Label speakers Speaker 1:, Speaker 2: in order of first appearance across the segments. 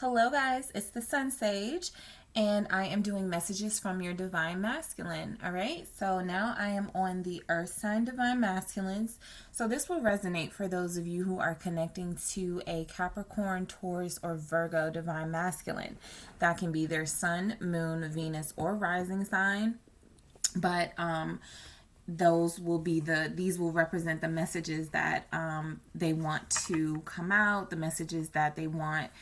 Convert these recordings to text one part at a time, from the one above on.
Speaker 1: Hello, guys. It's the Sun Sage, and I am doing messages from your Divine Masculine. All right. So now I am on the Earth sign Divine Masculines. So this will resonate for those of you who are connecting to a Capricorn, Taurus, or Virgo Divine Masculine. That can be their Sun, Moon, Venus, or rising sign. But those will be these will represent the messages that they want to come out, the messages that they want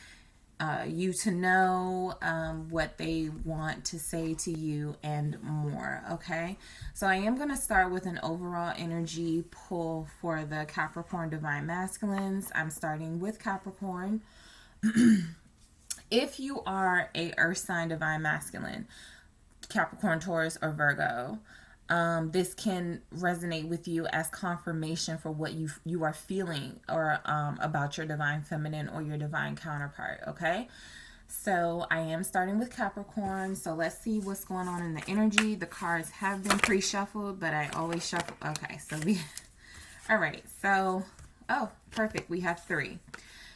Speaker 1: you to know, what they want to say to you, and more. Okay, so I am going to start with an overall energy pull for the Capricorn Divine Masculines. I'm starting with Capricorn. If you are a Earth sign Divine Masculine, Capricorn, Taurus, or Virgo, this can resonate with you as confirmation for what you are feeling or about your divine feminine or your divine counterpart. Okay, so I am starting with Capricorn. So let's see what's going on in the energy. The cards have been pre-shuffled, but I always shuffle. Okay, so all right. So perfect. We have 3.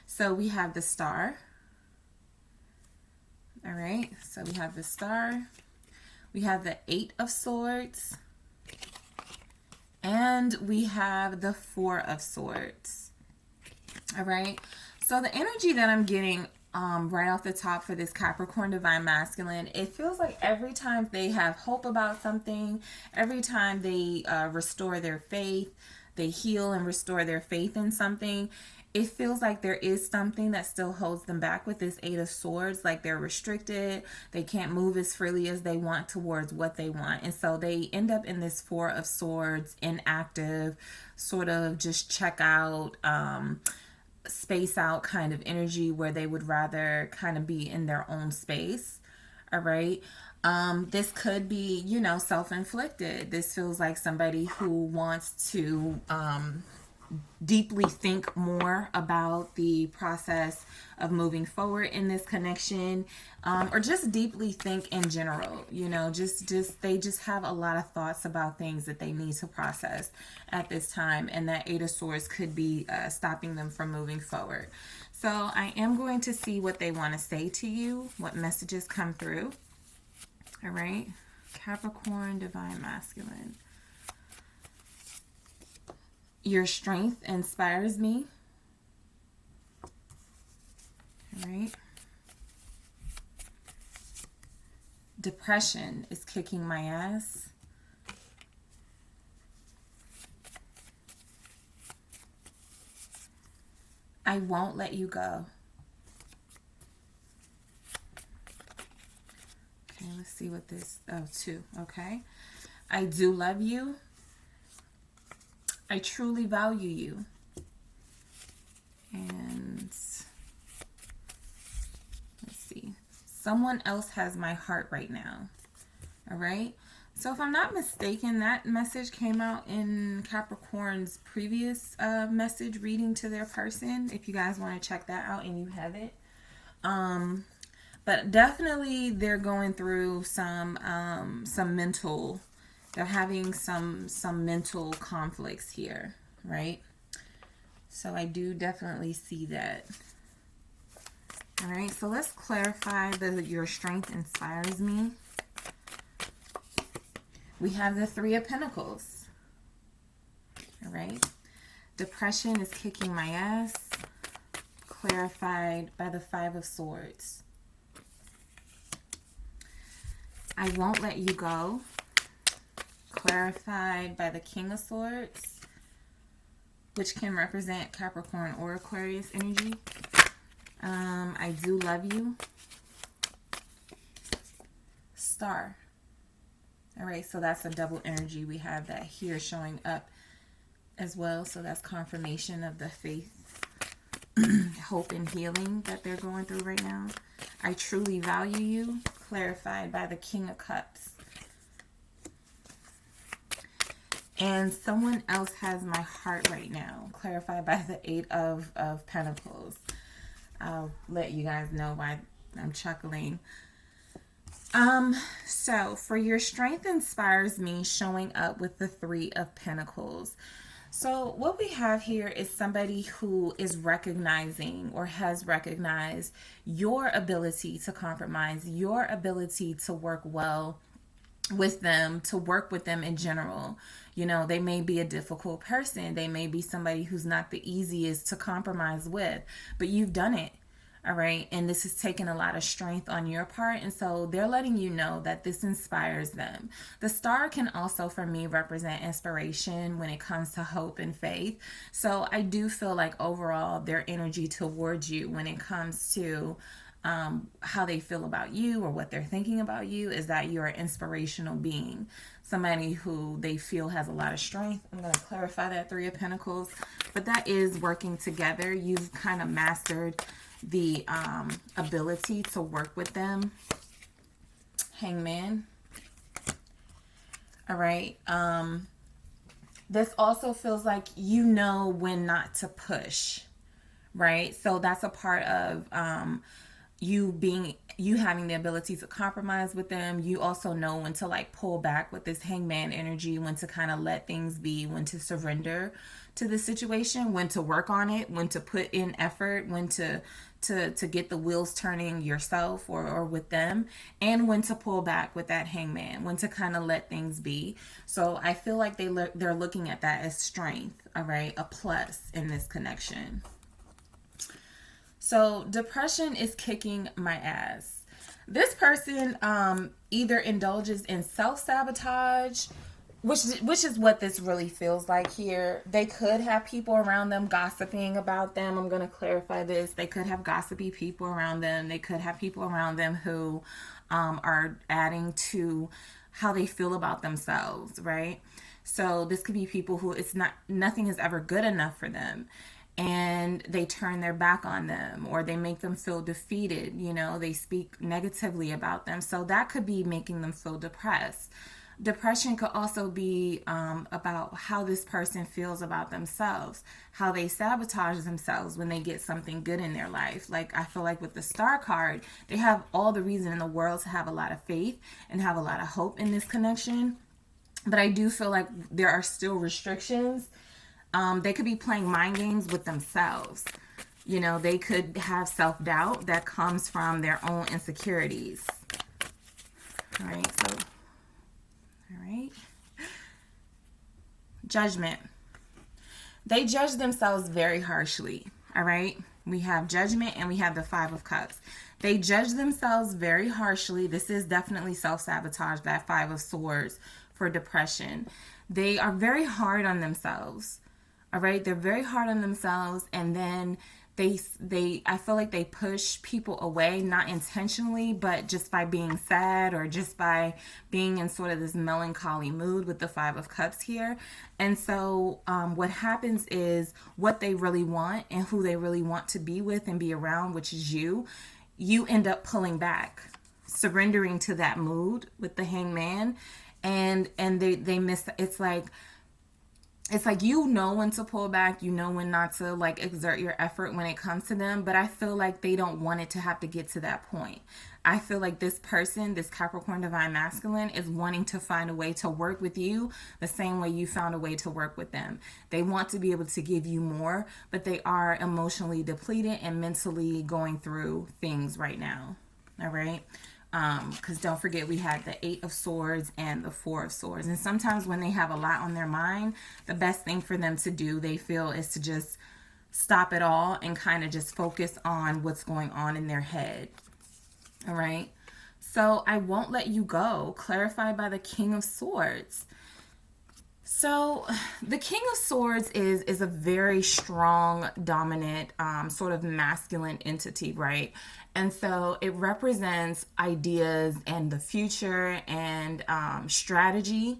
Speaker 1: So we have the Star. All right. So we have the Star. We have the 8 of Swords. And we have the 4 of Swords. All right. So the energy that I'm getting right off the top for this Capricorn Divine Masculine, it feels like every time they have hope about something, every time they restore their faith, they heal and restore their faith in something, it feels like there is something that still holds them back with this 8 of Swords. Like they're restricted. They can't move as freely as they want towards what they want. And so they end up in this 4 of Swords, inactive, sort of just check out, space out kind of energy where they would rather kind of be in their own space. All right. This could be, self-inflicted. This feels like somebody who wants to, deeply think more about the process of moving forward in this connection, or just deeply think in general. They just have a lot of thoughts about things that they need to process at this time, and that 8 of Swords could be stopping them from moving forward. So I am going to see what they want to say to you, what messages come through. All right, Capricorn Divine Masculine. Your strength inspires me. All right. Depression is kicking my ass. I won't let you go. Okay, let's see what this, 2, okay. I do love you. I truly value you. And let's see. Someone else has my heart right now. All right. So if I'm not mistaken, that message came out in Capricorn's previous message reading to their person. If you guys want to check that out and you have it. But definitely they're going through some mental. They're having some mental conflicts here, right? So I do definitely see that. All right, so let's clarify that your strength inspires me. We have the 3 of Pentacles. All right. Depression is kicking my ass. Clarified by the 5 of Swords. I won't let you go. Clarified by the King of Swords, which can represent Capricorn or Aquarius energy. I do love you. Star. All right, so that's a double energy. We have that here showing up as well. So that's confirmation of the faith, hope, and healing that they're going through right now. I truly value you. Clarified by the King of Cups. And someone else has my heart right now. Clarified by the 8 of Pentacles. I'll let you guys know why I'm chuckling. So for your strength inspires me, showing up with the 3 of Pentacles. So what we have here is somebody who is recognizing or has recognized your ability to compromise, your ability to work well with them, to work with them in general. You know, they may be a difficult person. They may be somebody who's not the easiest to compromise with, but you've done it. All right. And this has taken a lot of strength on your part. And so they're letting you know that this inspires them. The star can also, for me, represent inspiration when it comes to hope and faith. So I do feel like overall their energy towards you when it comes to how they feel about you or what they're thinking about you is that you're an inspirational being, somebody who they feel has a lot of strength. I'm going to clarify that Three of Pentacles, but that is working together. You've kind of mastered the ability to work with them. Hangman. All right. This also feels like you know when not to push, right? So that's a part of you having the ability to compromise with them. You also know when to like pull back with this Hangman energy, when to kind of let things be, when to surrender to the situation, when to work on it, when to put in effort, when to get the wheels turning yourself or with them, and when to pull back with that Hangman, when to kind of let things be. So I feel like they're looking at that as strength, all right, a plus in this connection. So depression is kicking my ass. This person either indulges in self-sabotage, which is what this really feels like here. They could have people around them gossiping about them. I'm going to clarify this. They could have gossipy people around them. They could have people around them who are adding to how they feel about themselves, right? So this could be people who nothing is ever good enough for them, and they turn their back on them, or they make them feel defeated. You know, they speak negatively about them. So that could be making them feel depressed. Depression could also be about how this person feels about themselves, how they sabotage themselves when they get something good in their life. Like I feel like with the Star card, they have all the reason in the world to have a lot of faith and have a lot of hope in this connection. But I do feel like there are still restrictions. They could be playing mind games with themselves. You know, they could have self-doubt that comes from their own insecurities. All right, so, all right. Judgment. They judge themselves very harshly, all right? We have Judgment and we have the Five of Cups. They judge themselves very harshly. This is definitely self-sabotage, that Five of Swords for depression. They are very hard on themselves. All right, they're very hard on themselves, and then I feel like they push people away, not intentionally, but just by being sad or just by being in sort of this melancholy mood with the Five of Cups here. And so what happens is what they really want and who they really want to be with and be around, which is you end up pulling back, surrendering to that mood with the Hangman, and they miss. It's like you know when to pull back, you know when not to like exert your effort when it comes to them, but I feel like they don't want it to have to get to that point. I feel like this person, this Capricorn Divine Masculine, is wanting to find a way to work with you the same way you found a way to work with them. They want to be able to give you more, but they are emotionally depleted and mentally going through things right now. All right. Because don't forget, we had the Eight of Swords and the Four of Swords. And sometimes when they have a lot on their mind, the best thing for them to do, they feel, is to just stop it all and kind of just focus on what's going on in their head. All right. So I won't let you go. Clarified by the King of Swords. So the King of Swords is a very strong, dominant, sort of masculine entity, right? And so it represents ideas and the future and strategy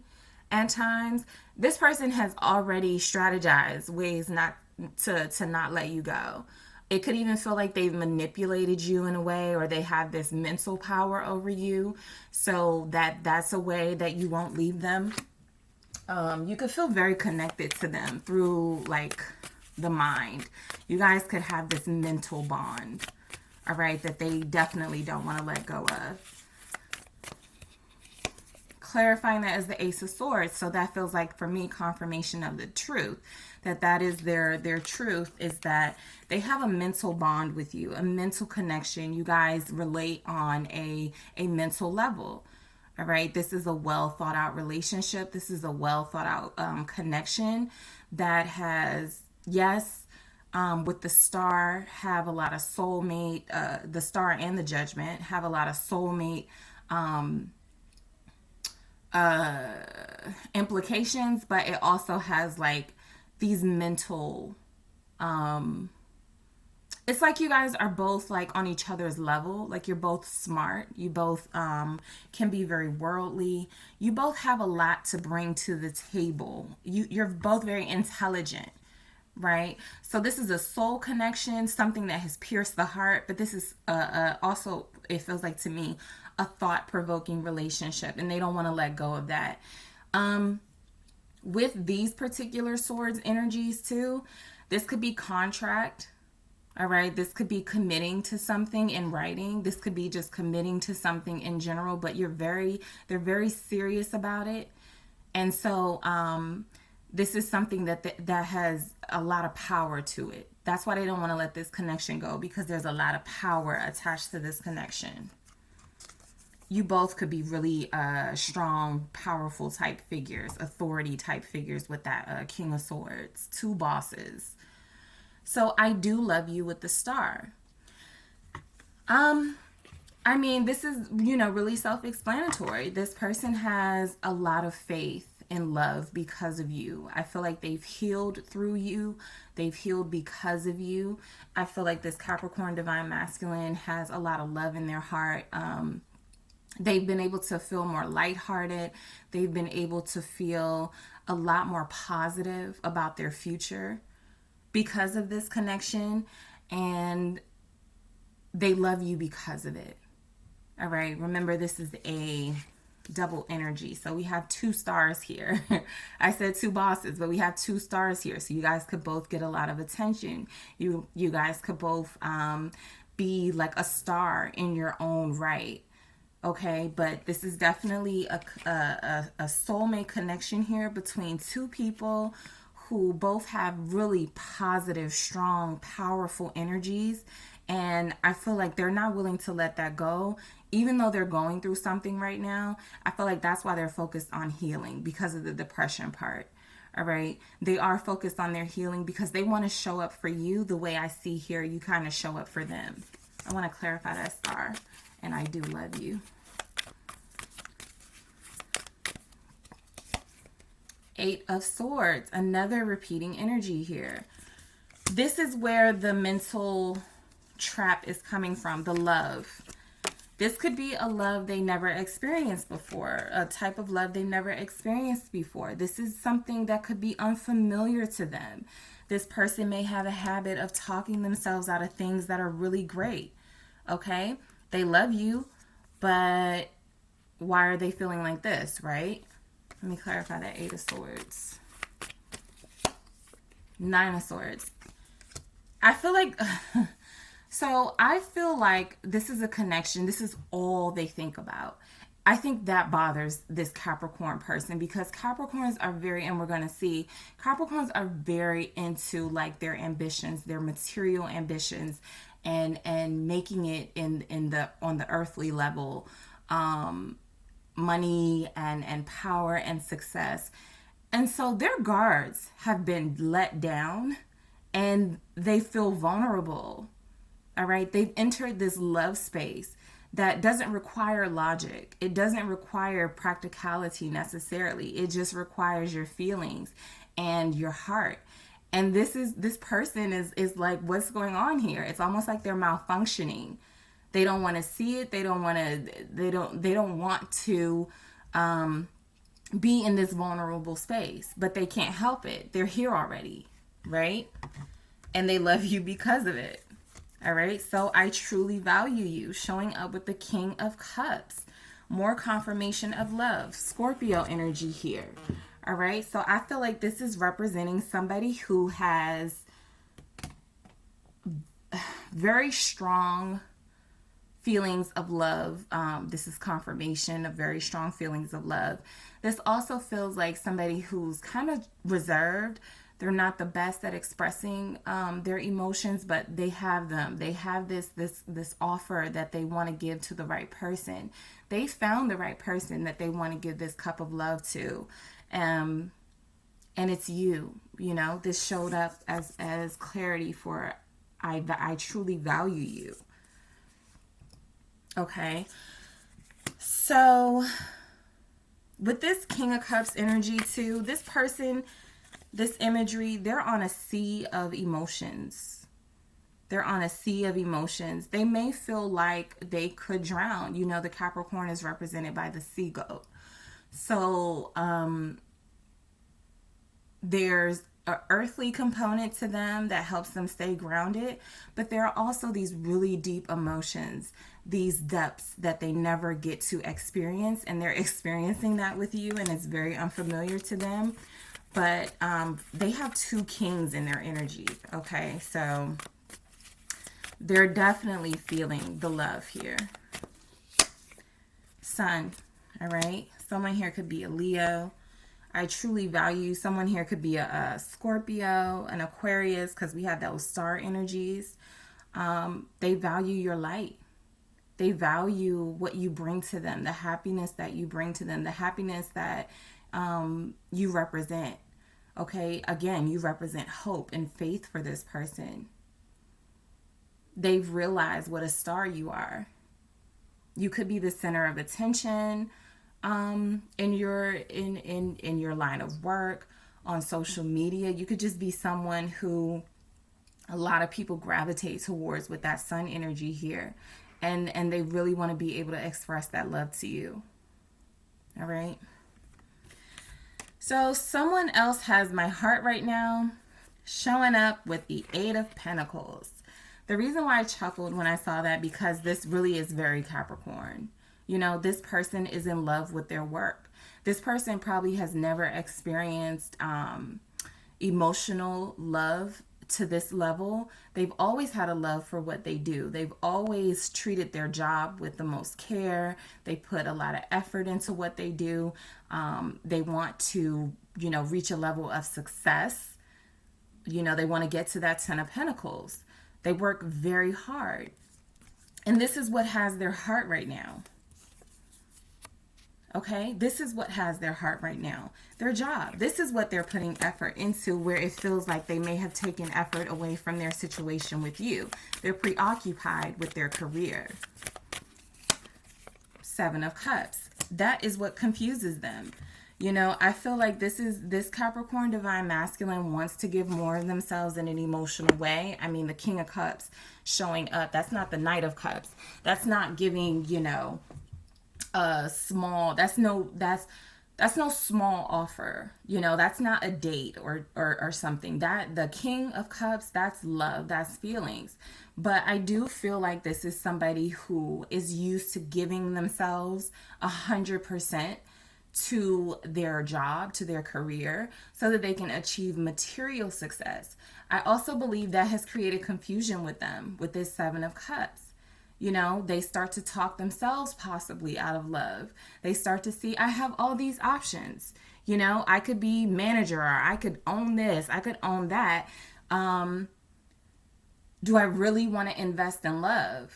Speaker 1: at times. This person has already strategized ways not to not let you go. It could even feel like they've manipulated you in a way, or they have this mental power over you, so that's a way that you won't leave them. You could feel very connected to them through like the mind. You guys could have this mental bond, all right, that they definitely don't want to let go of. clarifying that as the Ace of Swords. So that feels like, for me, confirmation of the truth. That is their truth, is that they have a mental bond with you, a mental connection. You guys relate on a mental level. All right. This is a well thought out relationship. This is a well thought out connection that has, yes, with the Star, have a lot of soulmate, the Star and the Judgment have a lot of soulmate implications, but it also has like these mental, it's like you guys are both like on each other's level. Like you're both smart. You both can be very worldly. You both have a lot to bring to the table. You're both very intelligent, right? So this is a soul connection, something that has pierced the heart. But this is also, it feels like to me, a thought-provoking relationship, and they don't want to let go of that. With these particular swords energies too, this could be contract. All right, this could be committing to something in writing. This could be just committing to something in general, but they're very serious about it. And so this is something that has a lot of power to it. That's why they don't want to let this connection go, because there's a lot of power attached to this connection. You both could be really strong, powerful type figures, authority type figures with that King of Swords, two bosses. So I do love you with the Star. I mean, this is, really self-explanatory. This person has a lot of faith and love because of you. I feel like they've healed through you. They've healed because of you. I feel like this Capricorn Divine Masculine has a lot of love in their heart. They've been able to feel more lighthearted. They've been able to feel a lot more positive about their future because of this connection, and they love you because of it. All right, remember, this is a double energy, so we have two stars here. I said two bosses, but we have two stars here, so you guys could both get a lot of attention. You guys could both be like a star in your own right. Okay, but this is definitely a soulmate connection here between two people who both have really positive, strong, powerful energies. And I feel like they're not willing to let that go, even though they're going through something right now. I feel like that's why they're focused on healing, because of the depression part. All right. They are focused on their healing because they want to show up for you the way I see here. You kind of show up for them. I want to clarify that, Star. And I do love you. Eight of Swords, another repeating energy here. This is where the mental trap is coming from, the love. This could be a love they never experienced before, a type of love they never experienced before. This is something that could be unfamiliar to them. This person may have a habit of talking themselves out of things that are really great, okay? They love you, but why are they feeling like this, right? Let me clarify that. Eight of Swords. Nine of Swords. I feel like... So I feel like this is a connection. This is all they think about. I think that bothers this Capricorn person, because Capricorns are very, and we're going to see, Capricorns are very into like their ambitions, their material ambitions, and making it on the earthly level, money and power and success. And so their guards have been let down and they feel vulnerable. All right. They've entered this love space that doesn't require logic. It doesn't require practicality necessarily. It just requires your feelings and your heart. And this person is like, what's going on here? It's almost like they're malfunctioning. They don't want to see it. They don't want to be in this vulnerable space, but they can't help it. They're here already, right? And they love you because of it. All right, so I truly value you. Showing up with the King of Cups. More confirmation of love. Scorpio energy here. All right, so I feel like this is representing somebody who has very strong feelings of love. This is confirmation of very strong feelings of love. This also feels like somebody who's kind of reserved. They're not the best at expressing their emotions, but they have them. They have this offer that they want to give to the right person. They found the right person that they want to give this cup of love to. And it's you. You know, this showed up as clarity for I truly value you. Okay. So with this King of Cups energy too, this person, this imagery, they're on a sea of emotions. They're on a sea of emotions. They may feel like they could drown. You know, the Capricorn is represented by the sea goat. So there's an earthly component to them that helps them stay grounded, but there are also these really deep emotions, these depths that they never get to experience, and they're experiencing that with you, and it's very unfamiliar to them. But they have two kings in their energy. Okay, so they're definitely feeling the love here. Sun. All right, someone here could be a Leo. I truly value. Someone here could be a Scorpio, an Aquarius, because we have those star energies. They value your light. They value what you bring to them, the happiness that you bring to them, the happiness that you represent. Okay, again, you represent hope and faith for this person. They've realized what a star you are. You could be the center of attention in your line of work, on social media. You could just be someone who a lot of people gravitate towards with that sun energy here, and they really want to be able to express that love to you. All right. So someone else has my heart right now, showing up with the Eight of Pentacles. The reason why I chuckled when I saw that, because this really is very Capricorn. You know, this person is in love with their work. This person probably has never experienced emotional love to this level. They've always had a love for what they do. They've always treated their job with the most care. They put a lot of effort into what they do. They want to, you know, reach a level of success. You know, they want to get to that Ten of Pentacles. They work very hard. And this is what has their heart right now. Okay, this is what has their heart right now. Their job. This is what they're putting effort into, where it feels like they may have taken effort away from their situation with you. They're preoccupied with their career. Seven of Cups. That is what confuses them. You know, I feel like this Capricorn Divine Masculine wants to give more of themselves in an emotional way. I mean, the King of Cups showing up. That's not the Knight of Cups. That's not giving, you know, small, that's no small offer. You know, that's not a date or something. That the King of Cups, that's love, that's feelings. But I do feel like this is somebody who is used to giving themselves 100% to their job, to their career, so that they can achieve material success. I also believe that has created confusion with them, with this Seven of Cups. You know, they start to talk themselves possibly out of love. They start to see, I have all these options. You know, I could be manager, or I could own this, I could own that. Do I really want to invest in love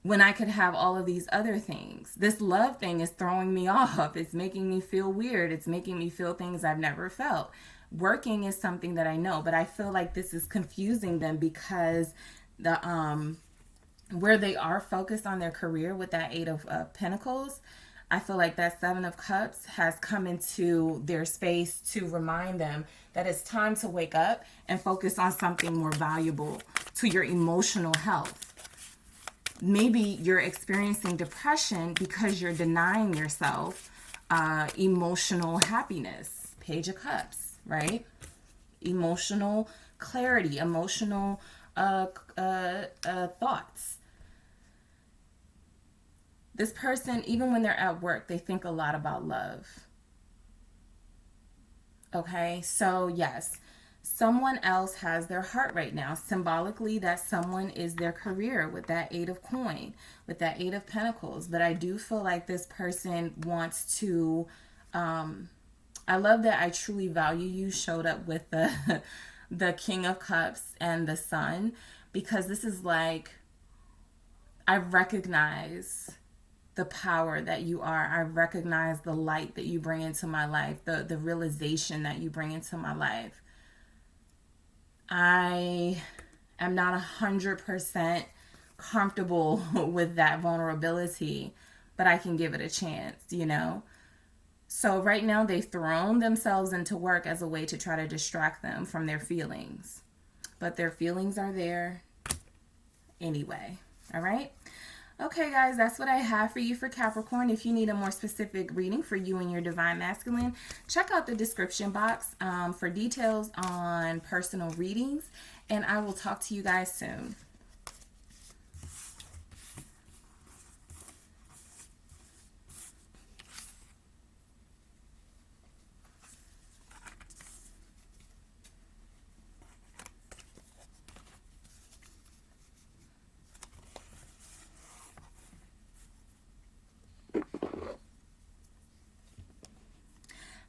Speaker 1: when I could have all of these other things? This love thing is throwing me off. It's making me feel weird. It's making me feel things I've never felt. Working is something that I know, but I feel like this is confusing them, because the where they are focused on their career with that Eight of Pentacles, I feel like that Seven of Cups has come into their space to remind them that it's time to wake up and focus on something more valuable to your emotional health. Maybe you're experiencing depression because you're denying yourself emotional happiness. Page of Cups, right? Emotional clarity, emotional thoughts. This person, even when they're at work, they think a lot about love. Okay, so yes, Someone else has their heart right now. Symbolically, that someone is their career with that Eight of Coin, with that Eight of Pentacles. But I do feel like this person wants to, I love that I truly value you showed up with the, the King of Cups and the Sun, because this is like, I recognize the power that you are. I recognize the light that you bring into my life, the realization that you bring into my life. I am not 100% comfortable with that vulnerability, but I can give it a chance, you know? So right now they've thrown themselves into work as a way to try to distract them from their feelings. But their feelings are there anyway. All right? Okay, guys, that's what I have for you for Capricorn. If you need a more specific reading for you and your Divine Masculine, check out the description box for details on personal readings. And I will talk to you guys soon.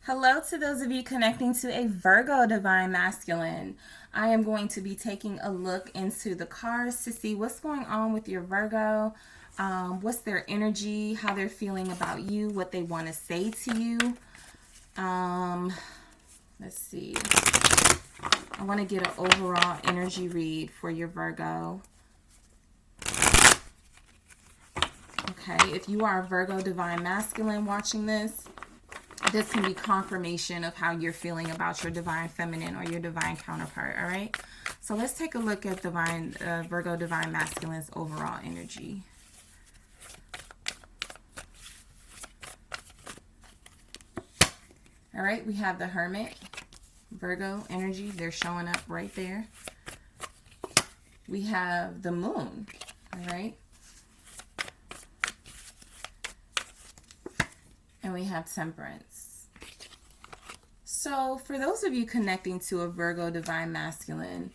Speaker 1: Hello to those of you connecting to a Virgo Divine Masculine. I am going to be taking a look into the cards to see what's going on with your Virgo, what's their energy, how they're feeling about you, what they want to say to you. Let's see. I want to get an overall energy read for your Virgo. Okay, if you are a Virgo Divine Masculine watching this, this can be confirmation of how you're feeling about your Divine Feminine or your Divine counterpart, all right? So let's take a look at Virgo Divine Masculine's overall energy. All right, we have the Hermit, Virgo energy. They're showing up right there. We have the Moon, all right? And we have Temperance. So for those of you connecting to a Virgo Divine Masculine,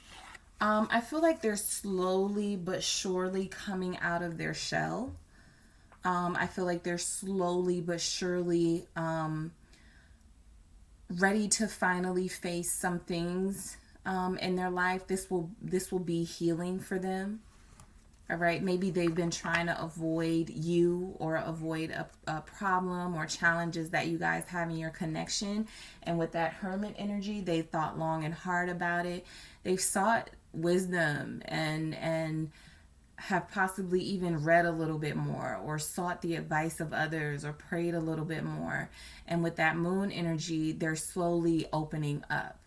Speaker 1: I feel like they're slowly but surely coming out of their shell. I feel like they're slowly but surely ready to finally face some things in their life. This will be healing for them. All right, maybe they've been trying to avoid you or avoid a problem or challenges that you guys have in your connection. And with that Hermit energy, they thought long and hard about it. They've sought wisdom and have possibly even read a little bit more or sought the advice of others or prayed a little bit more. And with that Moon energy, they're slowly opening up.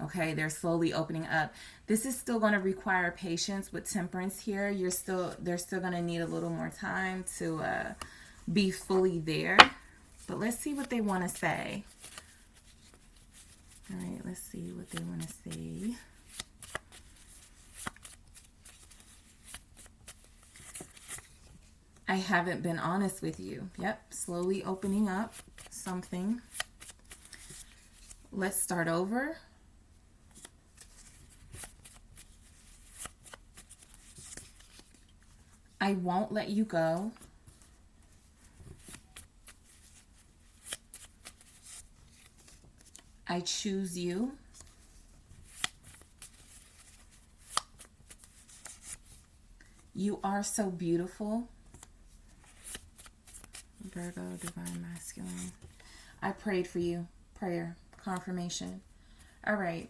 Speaker 1: Okay, they're slowly opening up. This is still going to require patience with Temperance here. They're still going to need a little more time to be fully there. But let's see what they want to say. All right, let's see what they want to say. I haven't been honest with you. Yep, slowly opening up something. Let's start over. I won't let you go. I choose you. You are so beautiful. Virgo Divine Masculine. I prayed for you. Prayer. Confirmation. All right.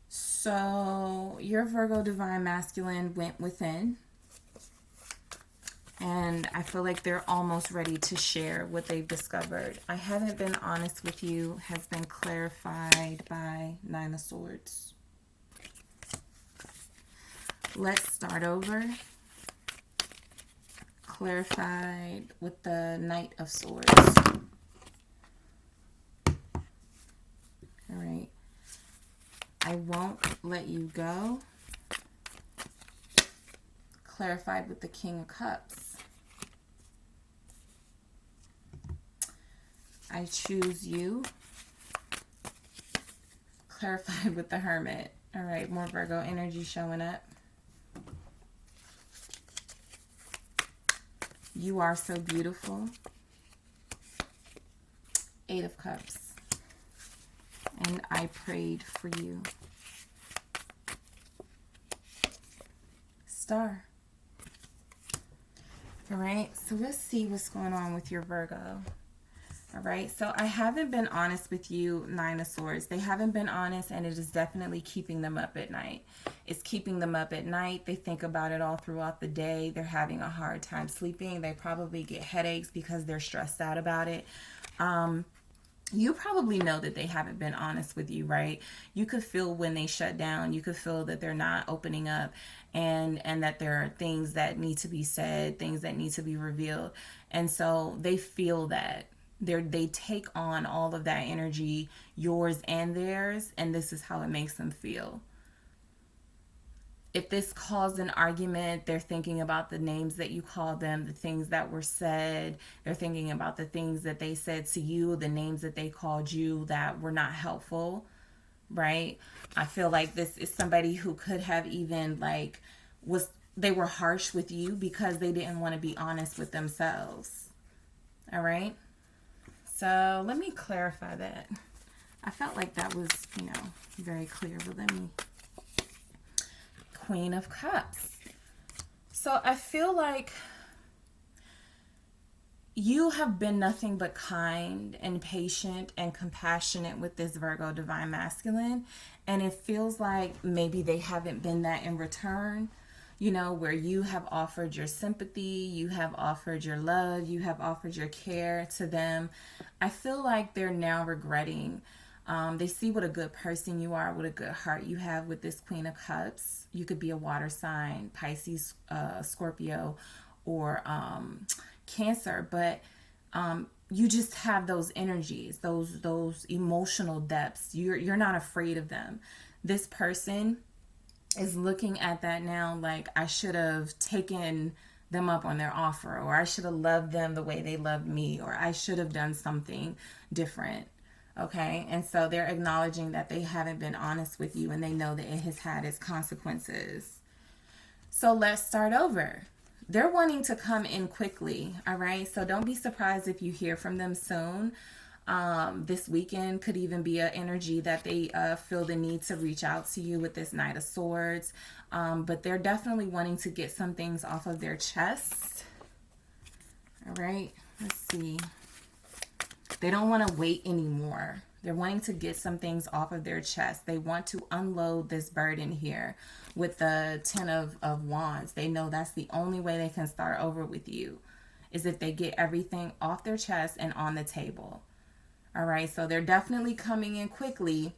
Speaker 1: So your Virgo Divine Masculine went within. And I feel like they're almost ready to share what they've discovered. I haven't been honest with you has been clarified by Nine of Swords. Let's start over. Clarified with the Knight of Swords. All right. I won't let you go. Clarified with the King of Cups. I choose you. clarify with the Hermit. All right, more Virgo energy showing up. You are so beautiful. 8 of Cups. And I prayed for you. Star. All right, so let's see what's going on with your Virgo. All right, so I haven't been honest with you, 9 of Swords. They haven't been honest, and it is definitely keeping them up at night. It's keeping them up at night. They think about it all throughout the day. They're having a hard time sleeping. They probably get headaches because they're stressed out about it. You probably know that they haven't been honest with you, right? You could feel when they shut down. You could feel that they're not opening up, and that there are things that need to be said, things that need to be revealed. And so they feel that. They take on all of that energy, yours and theirs, and this is how it makes them feel. If this caused an argument, they're thinking about the names that you called them, the things that were said. They're thinking about the things that they said to you, the names that they called you that were not helpful, right? I feel like this is somebody who could have even they were harsh with you because they didn't want to be honest with themselves. All right? So let me clarify that. I felt like that was, very clear, but let me. Queen of Cups. So I feel like you have been nothing but kind and patient and compassionate with this Virgo Divine Masculine. And it feels like maybe they haven't been that in return. Where you have offered your sympathy, you have offered your love, you have offered your care to them. I feel like they're now regretting. They see what a good person you are, what a good heart you have with this Queen of Cups. You could be a water sign, Pisces, Scorpio, or Cancer, but you just have those energies, those emotional depths. You're not afraid of them. This person is looking at that now like, I should have taken them up on their offer, or I should have loved them the way they loved me, or I should have done something different. Okay, and so they're acknowledging that they haven't been honest with you, and they know that it has had its consequences. So let's start over. They're wanting to come in quickly, all right? So don't be surprised if you hear from them soon. This weekend could even be an energy that they feel the need to reach out to you with this Knight of Swords. But they're definitely wanting to get some things off of their chest. All right, let's see. They don't want to wait anymore. They're wanting to get some things off of their chest. They want to unload this burden here with the 10 of Wands. They know that's the only way they can start over with you, is if they get everything off their chest and on the table. All right, so they're definitely coming in quickly.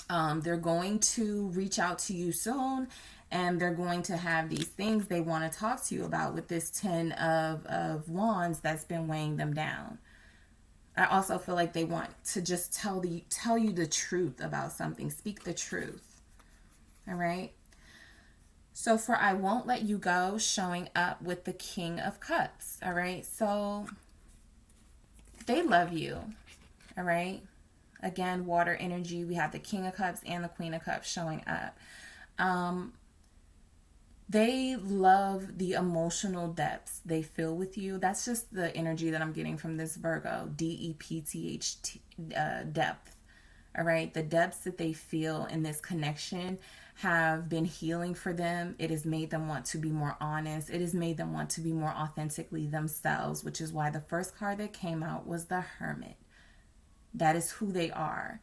Speaker 1: They're going to reach out to you soon, and they're going to have these things they want to talk to you about with this 10 of Wands that's been weighing them down. I also feel like they want to just tell you the truth about something. Speak the truth. All right. So for I won't let you go, showing up with the King of Cups. All right. So they love you. All right. Again, water energy. We have the King of Cups and the Queen of Cups showing up. They love the emotional depths they feel with you. That's just the energy that I'm getting from this Virgo. D-E-P-T-H-T, depth. All right. The depths that they feel in this connection have been healing for them. It has made them want to be more honest. It has made them want to be more authentically themselves, which is why the first card that came out was the Hermit. That is who they are.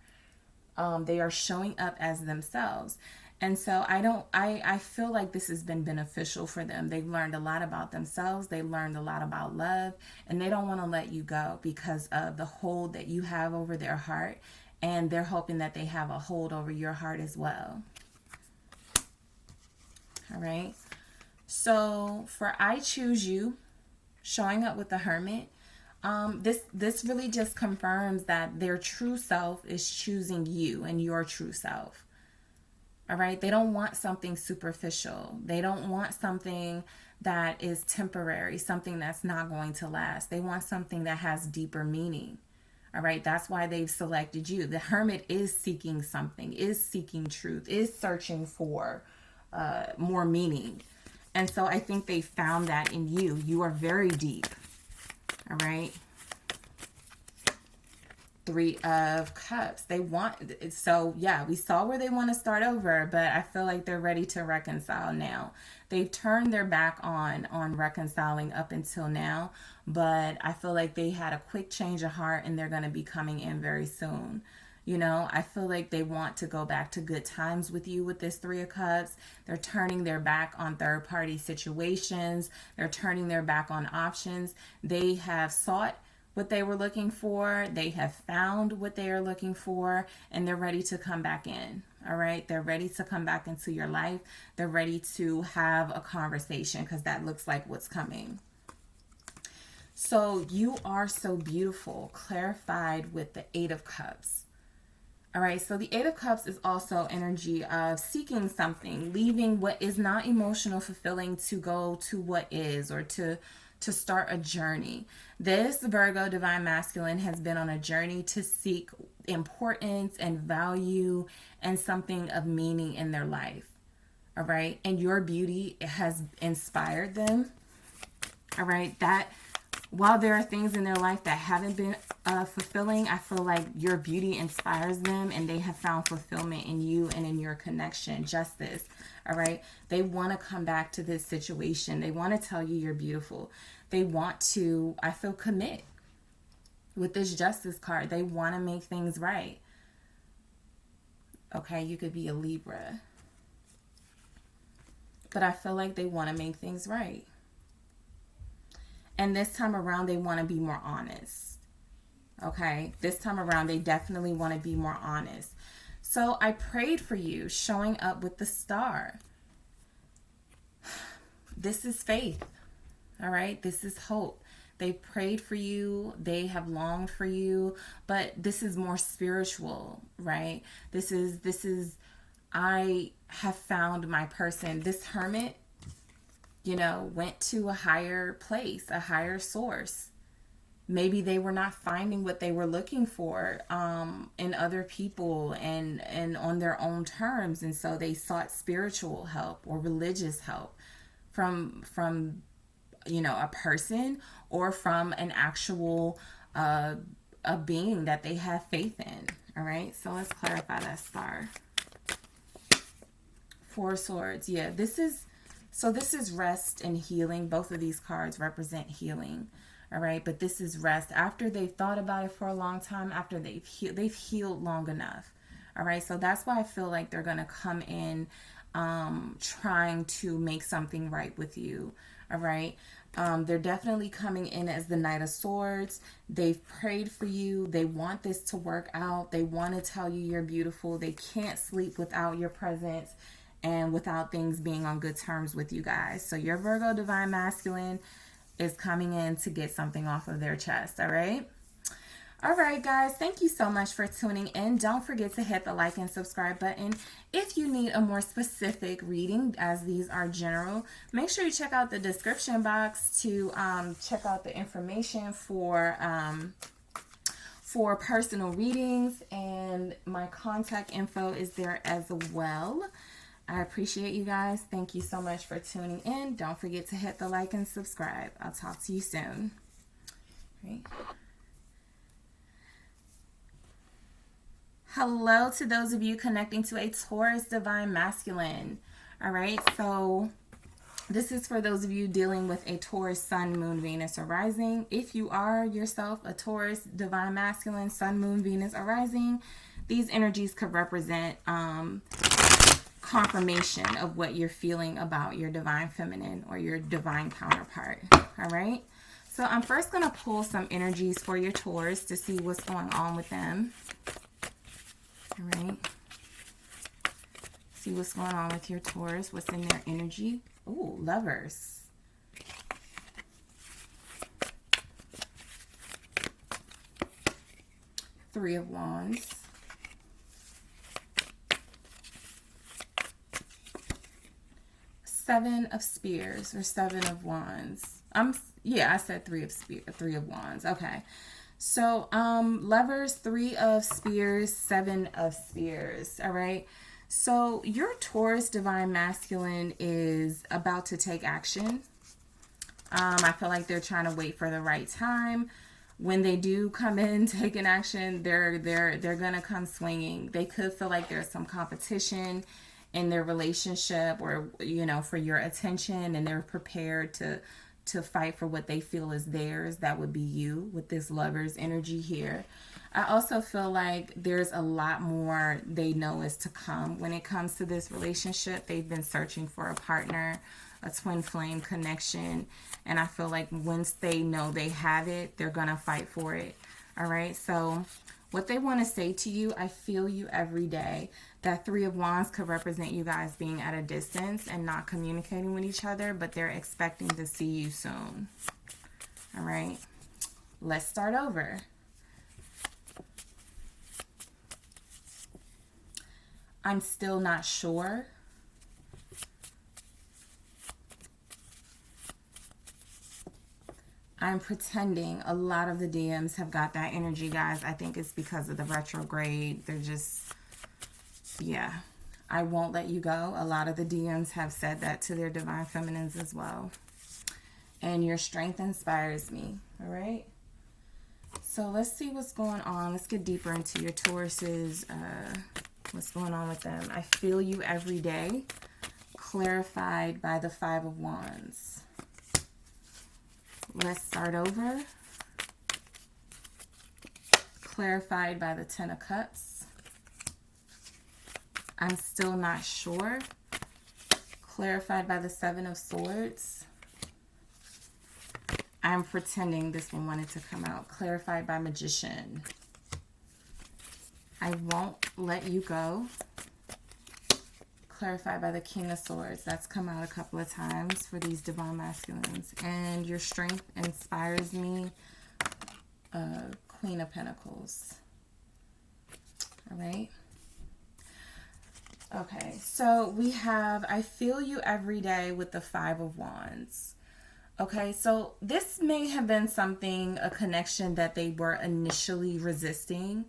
Speaker 1: They are showing up as themselves. And so I feel like this has been beneficial for them. They've learned a lot about themselves. They learned a lot about love, and they don't want to let you go because of the hold that you have over their heart. And they're hoping that they have a hold over your heart as well. All right. So for I choose you, showing up with the Hermit, this really just confirms that their true self is choosing you and your true self. All right. They don't want something superficial. They don't want something that is temporary, something that's not going to last. They want something that has deeper meaning. All right, that's why they've selected you. The Hermit is seeking something, is seeking truth, is searching for more meaning. And so I think they found that in you. You are very deep. All right. Three of Cups. They want, so yeah, we saw where they want to start over, but I feel like they're ready to reconcile now. They've turned their back on reconciling up until now, but I feel like they had a quick change of heart and they're going to be coming in very soon. You know, I feel like they want to go back to good times with you with this Three of Cups. They're turning their back on third-party situations. They're turning their back on options. They have sought what they were looking for. They have found what they are looking for, and they're ready to come back in. All right. They're ready to come back into your life. They're ready to have a conversation because that looks like what's coming. So you are so beautiful, clarified with the Eight of Cups. All right. So the Eight of Cups is also energy of seeking something, leaving what is not emotional, fulfilling to go to what is, or to start a journey. This Virgo Divine Masculine has been on a journey to seek importance and value and something of meaning in their life. All right. And your beauty has inspired them. All right. That while there are things in their life that haven't been fulfilling, I feel like your beauty inspires them and they have found fulfillment in you and in your connection. Justice. All right. They want to come back to this situation. They want to tell you you're beautiful. They want to, I feel, commit with this Justice card. They want to make things right. Okay. You could be a Libra. But I feel like they want to make things right. And this time around, they want to be more honest. Okay. This time around, they definitely want to be more honest. So I prayed for you, showing up with the Star. This is faith. All right. This is hope. They prayed for you. They have longed for you, but this is more spiritual, right? This is, I have found my person. This Hermit, you know, went to a higher place, a higher source. Maybe they were not finding what they were looking for in other people and on their own terms. And so they sought spiritual help or religious help from you know, a person or from an actual a being that they have faith in. All right. So let's clarify that Star. Four of Swords. Yeah, this is rest and healing. Both of these cards represent healing. All right. But this is rest after they've thought about it for a long time, after they've healed long enough. All right. So that's why I feel like they're going to come in trying to make something right with you. All right. They're definitely coming in as the Knight of Swords. They've prayed for you. They want this to work out. They want to tell you you're beautiful. They can't sleep without your presence and without things being on good terms with you guys. So your Virgo Divine Masculine is coming in to get something off of their chest. All right. All right, guys. Thank you so much for tuning in. Don't forget to hit the like and subscribe button. If you need a more specific reading, as these are general, make sure you check out the description box to check out the information for personal readings, and my contact info is there as well. I appreciate you guys. Thank you so much for tuning in. Don't forget to hit the like and subscribe. I'll talk to you soon. Right. Hello to those of you connecting to a Taurus Divine Masculine. All right, so this is for those of you dealing with a Taurus Sun, Moon, Venus, or Rising. If you are yourself a Taurus Divine Masculine, Sun, Moon, Venus, or Rising, these energies could represent confirmation of what you're feeling about your Divine Feminine or your Divine counterpart. All right, so I'm first going to pull some energies for your Taurus to see what's going on with them. All right. See what's going on with your Taurus. What's in their energy. Ooh, Lovers. Three of Wands. Seven of Spears or Seven of Wands. Yeah, I said Three of Wands. Okay. So, Lovers, 3 of Spears, 7 of Spears. All right. So, your Taurus Divine Masculine is about to take action. I feel like they're trying to wait for the right time. When they do come in taking action, they're gonna come swinging. They could feel like there's some competition in their relationship, or for your attention, and they're prepared to fight for what they feel is theirs. That would be you with this Lover's energy here. I also feel like there's a lot more they know is to come when it comes to this relationship. They've been searching for a partner, a twin flame connection, and I feel like once they know they have it, they're gonna fight for it. All right, so what they want to say to you: I feel you every day. That 3 of Wands could represent you guys being at a distance and not communicating with each other, but they're expecting to see you soon. All right, let's start over. I'm still not sure. I'm pretending. A lot of the DMs have got that energy, guys. I think it's because of the retrograde. They're just, yeah. I won't let you go. A lot of the DMs have said that to their divine feminines as well. And your strength inspires me. All right. So let's see what's going on. Let's get deeper into your Tauruses. What's going on with them? I feel you every day. Clarified by the 5 of Wands. Let's start over. Clarified by the 10 of Cups. I'm still not sure. Clarified by the 7 of Swords. I'm pretending this one wanted to come out. Clarified by Magician. I won't let you go. Clarified by the King of Swords. That's come out a couple of times for these divine masculines. And your strength inspires me. Queen of Pentacles. All right. Okay, so we have I feel you every day with the 5 of Wands. Okay, so this may have been something, a connection that they were initially resisting.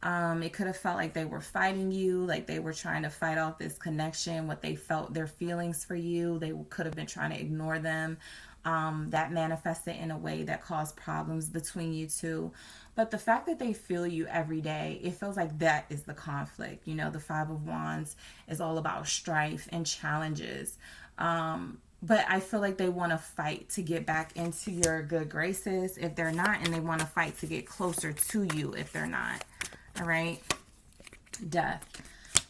Speaker 1: It could have felt like they were fighting you, like they were trying to fight off this connection, what they felt, their feelings for you. They could have been trying to ignore them. That manifested in a way that caused problems between you two. But the fact that they feel you every day, it feels like that is the conflict. You know, the 5 of Wands is all about strife and challenges. But I feel like they want to fight to get back into your good graces if they're not, and they want to fight to get closer to you if they're not. All right. Death.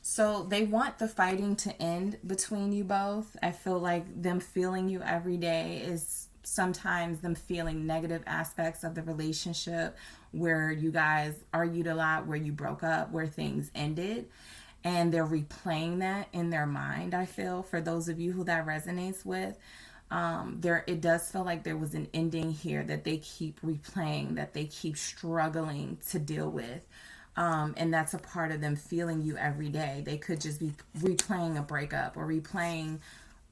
Speaker 1: So they want the fighting to end between you both. I feel like them feeling you every day is sometimes them feeling negative aspects of the relationship, where you guys argued a lot, where you broke up, where things ended. And they're replaying that in their mind, I feel, for those of you who that resonates with. It does feel like there was an ending here that they keep replaying, that they keep struggling to deal with. And that's a part of them feeling you every day. They could just be replaying a breakup or replaying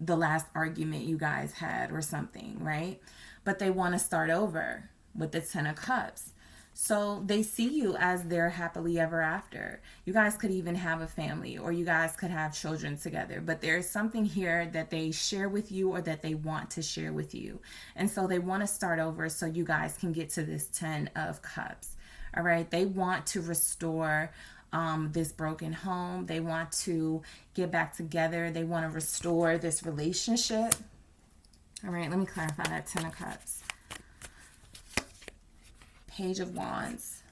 Speaker 1: the last argument you guys had or something, right? But they want to start over with the 10 of Cups. So they see you as their happily ever after. You guys could even have a family, or you guys could have children together. But there's something here that they share with you, or that they want to share with you. And so they want to start over so you guys can get to this 10 of Cups. All right. They want to restore this broken home. They want to get back together. They want to restore this relationship. All right. Let me clarify that 10 of Cups. Page of Wands.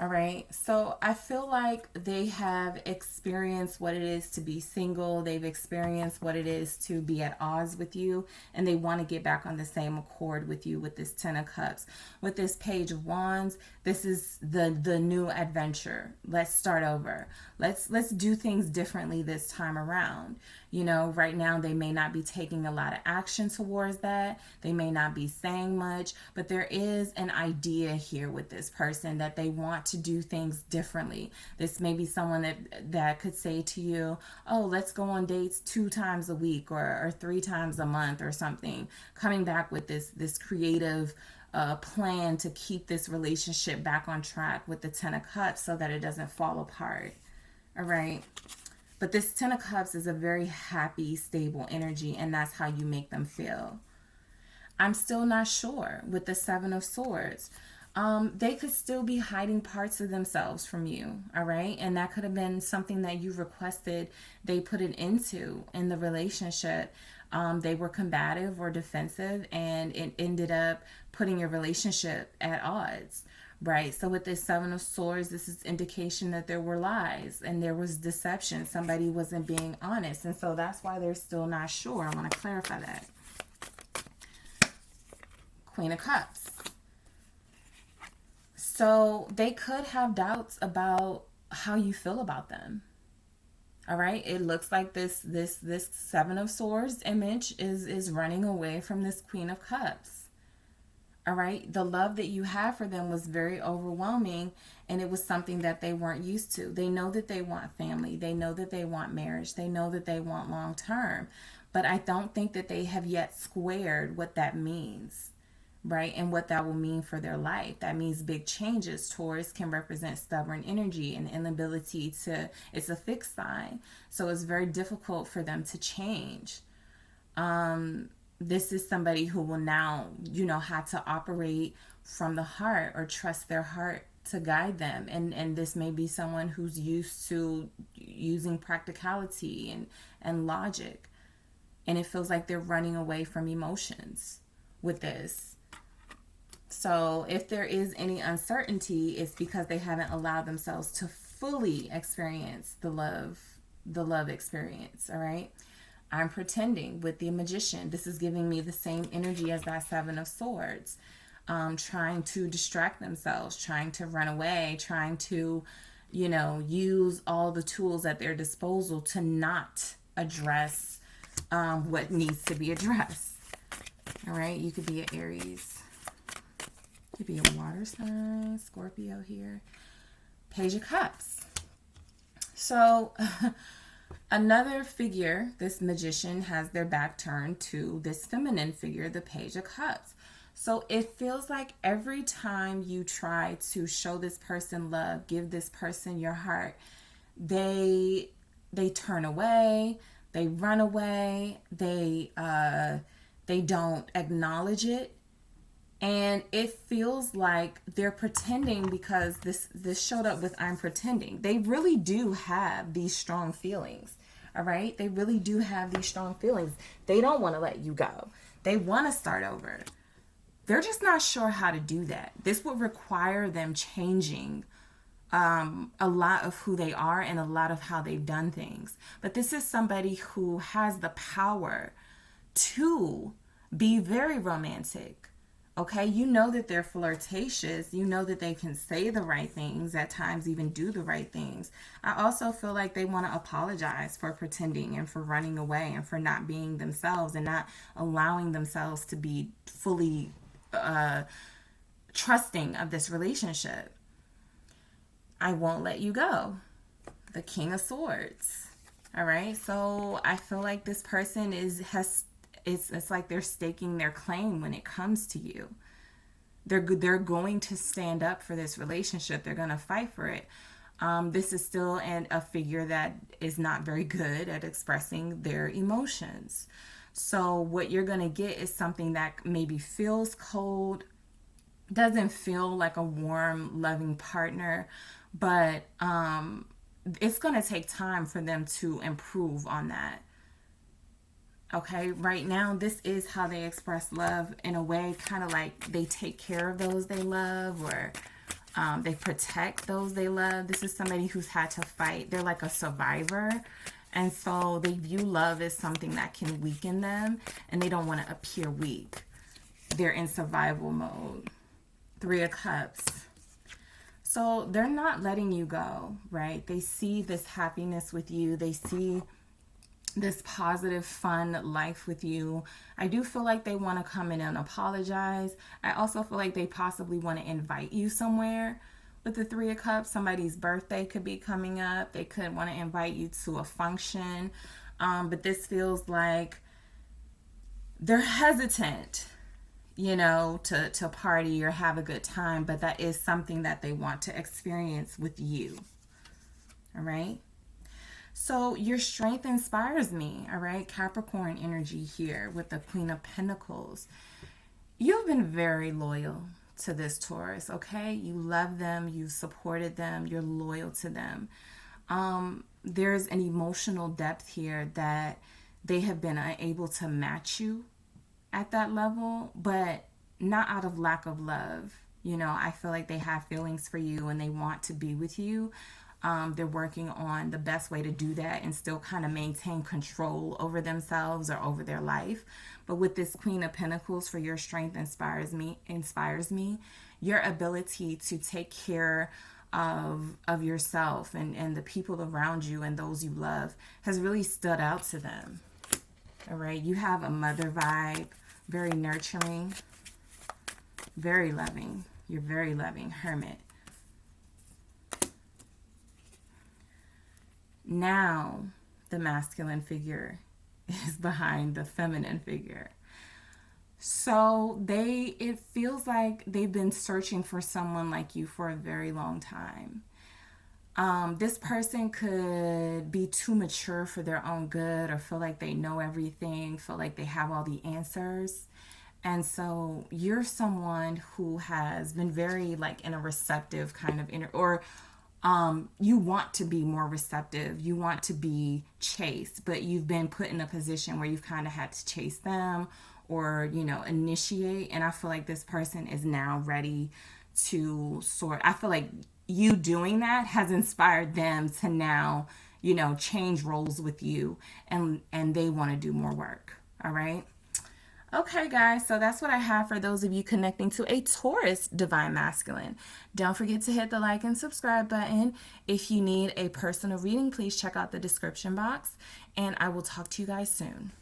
Speaker 1: All right. So I feel like they have experienced what it is to be single. They've experienced what it is to be at odds with you. And they want to get back on the same accord with you with this 10 of Cups. With this Page of Wands, this is the new adventure. Let's start over. Let's do things differently this time around. You know, right now they may not be taking a lot of action towards that. They may not be saying much, but there is an idea here with this person that they want to do things differently. This may be someone that could say to you, oh, let's go on dates 2 times a week or 3 times a month or something. Coming back with this creative plan to keep this relationship back on track with the Ten of Cups so that it doesn't fall apart. All right. But this Ten of Cups is a very happy, stable energy, and that's how you make them feel. I'm still not sure with the Seven of Swords. They could still be hiding parts of themselves from you, all right? And that could have been something that you requested they put it into in the relationship. They were combative or defensive, and it ended up putting your relationship at odds, right? So with this Seven of Swords, this is indication that there were lies and there was deception. Somebody wasn't being honest. And so that's why they're still not sure. I want to clarify that. Queen of Cups. So they could have doubts about how you feel about them. All right. It looks like this Seven of Swords image is running away from this Queen of Cups. All right. The love that you have for them was very overwhelming, and it was something that they weren't used to. They know that they want family. They know that they want marriage. They know that they want long term. But I don't think that they have yet squared what that means. Right? And what that will mean for their life. That means big changes. Taurus can represent stubborn energy and inability to, it's a fixed sign. So it's very difficult for them to change. This is somebody who will now, have to operate from the heart or trust their heart to guide them. And this may be someone who's used to using practicality and logic. And it feels like they're running away from emotions with this. So if there is any uncertainty, it's because they haven't allowed themselves to fully experience the love experience. All right. I'm pretending with the Magician. This is giving me the same energy as that Seven of Swords. Trying to distract themselves, trying to run away, trying to, use all the tools at their disposal to not address what needs to be addressed. All right. You could be an Aries. Could be a water sign, Scorpio here. Page of Cups. So another figure, this Magician has their back turned to this feminine figure, the Page of Cups. So it feels like every time you try to show this person love, give this person your heart, they turn away, they run away, they don't acknowledge it. And it feels like they're pretending because this showed up with I'm pretending. They really do have these strong feelings, all right? They really do have these strong feelings. They don't want to let you go. They want to start over. They're just not sure how to do that. This would require them changing a lot of who they are and a lot of how they've done things. But this is somebody who has the power to be very romantic. Okay, you know that they're flirtatious. You know that they can say the right things, at times even do the right things. I also feel like they want to apologize for pretending and for running away and for not being themselves and not allowing themselves to be fully trusting of this relationship. I won't let you go. The King of Swords. All right, so I feel like this person it's like they're staking their claim when it comes to you. They're going to stand up for this relationship. They're going to fight for it. This is still a figure that is not very good at expressing their emotions. So what you're going to get is something that maybe feels cold, doesn't feel like a warm, loving partner, but it's going to take time for them to improve on that. Okay, right now, this is how they express love in a way, kind of like they take care of those they love, or they protect those they love. This is somebody who's had to fight. They're like a survivor. And so they view love as something that can weaken them, and they don't want to appear weak. They're in survival mode. Three of Cups. So they're not letting you go, right? They see this happiness with you. They see this positive, fun life with you. I do feel like they want to come in and apologize. I also feel like they possibly want to invite you somewhere. With the Three of Cups, somebody's birthday could be coming up. They could want to invite you to a function. But this feels like they're hesitant. you know, to party or have a good time, but that is something that they want to experience with you. All right. So your strength inspires me. All right. Capricorn energy here with the Queen of Pentacles. You've been very loyal to this Taurus. Okay. You love them. You've supported them. You're loyal to them. There's an emotional depth here that they have been unable to match you at that level, but not out of lack of love. You know, I feel like they have feelings for you and they want to be with you. They're working on the best way to do that and still kind of maintain control over themselves or over their life. But with this Queen of Pentacles, for your strength inspires me. Your ability to take care of yourself and the people around you and those you love has really stood out to them. All right, you have a mother vibe, very nurturing, very loving. You're very loving, Hermit. Now, the masculine figure is behind the feminine figure. So it feels like they've been searching for someone like you for a very long time. This person could be too mature for their own good or feel like they know everything, feel like they have all the answers. And so you're someone who has been very like in a receptive kind of you want to be more receptive. You want to be chased, but you've been put in a position where you've kind of had to chase them or, you know, initiate. And I feel like this person is now ready to I feel like you doing that has inspired them to now, you know, change roles with you and they want to do more work. All right. Okay, guys, so that's what I have for those of you connecting to a Taurus Divine Masculine. Don't forget to hit the like and subscribe button. If you need a personal reading, please check out the description box, and I will talk to you guys soon.